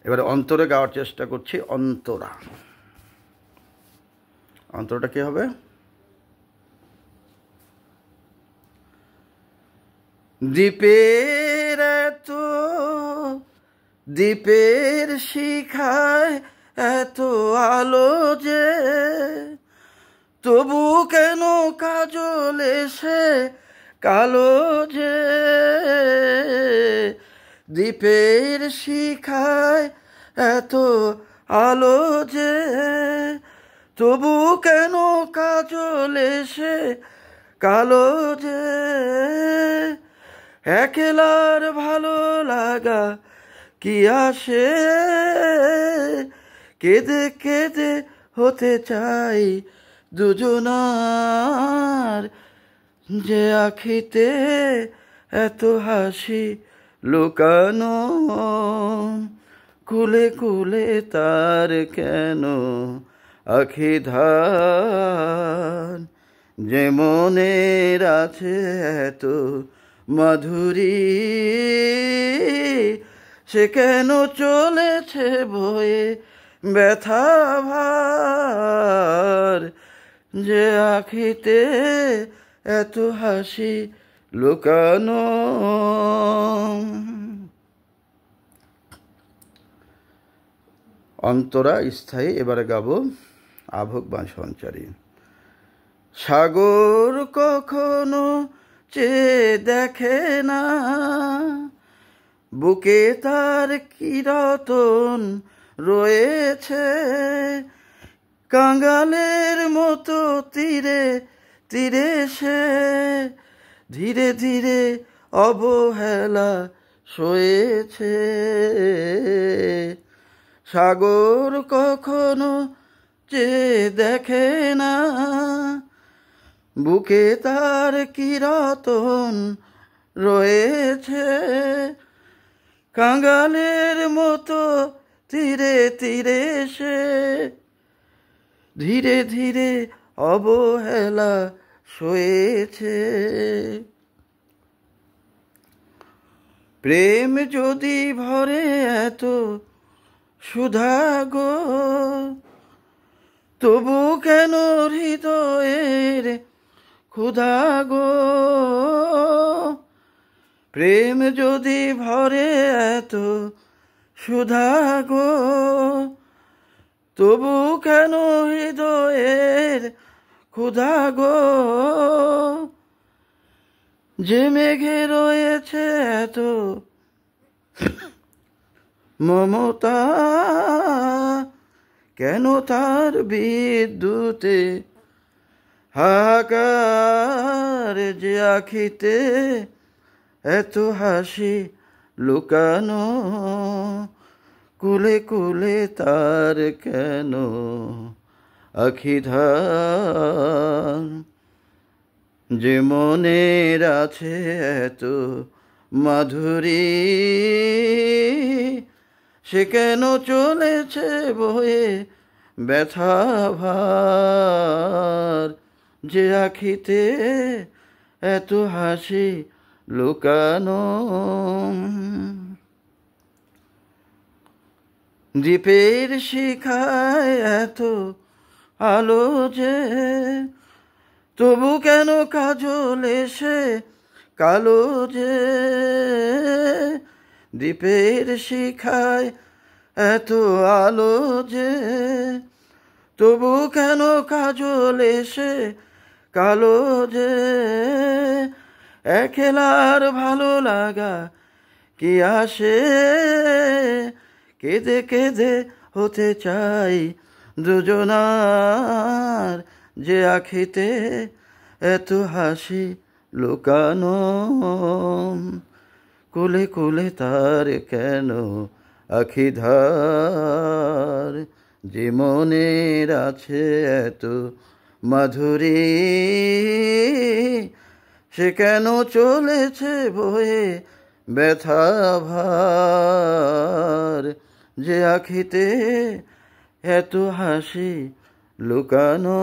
এবারে অন্তরে গাওয়ার চেষ্টা করছি। অন্তরা, অন্তরটা কি হবে? দ্বীপের এত, দ্বীপের শিখায় এত আলো যে, তবু কেন কাজল এসে কালো যে। দ্বীপের শিখায় এত আলো যে, তবু কেন কাজল এসে কালো যে। একলার ভালো লাগা কি আসে, কেঁদে কেঁদে হতে চাই দুজনার, যে আখিতে এত হাসি লুকানো, কুলে কুলে তার কেন আখি ধার, যে মনের আছে এত মাধুরী, সে কেন চলেছে বয়ে ব্যথা ভার, যে আখিতে এত হাসি লুকানো। অন্তরা স্থায়ী। এবারে গাবো আভোগ বা সঞ্চারী। সাগর কখনো চেয়ে দেখে না, বুকে তার কিরতন রয়েছে, কাঙালের মতো তীরে তীরে সে ধীরে ধীরে অবহেলা সয়েছে। সাগর কখনো চেয়ে দেখে না, বুকে তার কিরতন রয়েছে, কাঙালের মতো ধীরে ধীরে সে ধীরে ধীরে অবহেলা সয়েছে। প্রেম যদি ভরে এত সুধা গো, তবু কেন হৃদয়ের ক্ষুধা গো। প্রেম যদি ভরে এত সুধা গো, তবু কেন হৃদয়ের ক্ষুধা গো। যে মেঘে রয়েছে এত মমতা, কেন তার বিদ্যুতে হাহাকার, যে আখিতে এত হাসি লুকানো, কুলে কুলে তার কেন আখি ধার, যে মনের আছে এত মাধুরী, সে কেন চলেছে বয়ে ব্যথা ভার, যে আখিতে এত হাসি লুকানো। দ্বীপের শিখায় এত আলো যে, তবু কেন কাজল এসে কালো যে। দ্বীপের শিখায় এত আলো যে, তবু কেন কাজল এসে কালো যে। একলার ভালো লাগা কি আসে, কেঁদে কেঁদে হতে চাই দুজনার, যে আখিতে এত হাসি লুকানো, কুলে কুলে তার কেন আখি ধার, যে মনের আছে এত মাধুরী, সে কেন চলেছে বয়ে ব্যথা ভার, যে আখিতে এত হাসি লুকানো।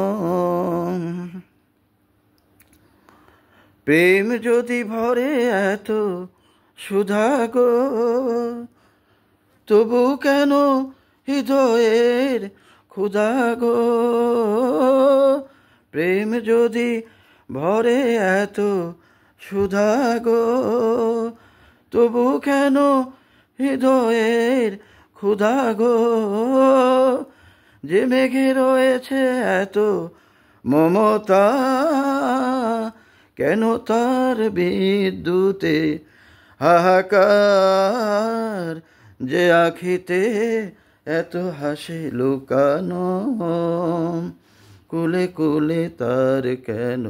প্রেম যদি ভরে এত সুধা গো, তবু কেন হৃদয়ের ক্ষুধা গো, প্রেম যদি ভরে এত সুধা গো, তবু কেন হৃদয়ের ক্ষুধা গো, যে মেঘে রয়েছে এত মমতা, কেন তার বিদ্যুতে হাহাকার, যে আখিতে এত হাসি লুকানো, কুলে কুলে তার কেন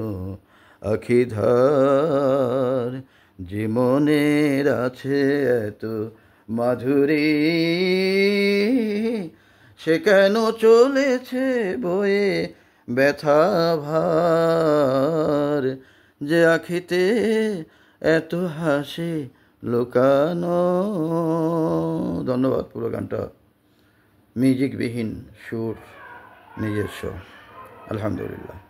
আখি ধার, যে মনের আছে এত মাধুরী, সে কেন চলেছে বয়ে ব্যথা ভার, যে আখিতে এত হাসি লুকানো। ধন্যবাদ। পুরো গানটা মিউজিকবিহীন, সুর নিজস্ব। আলহামদুলিল্লাহ।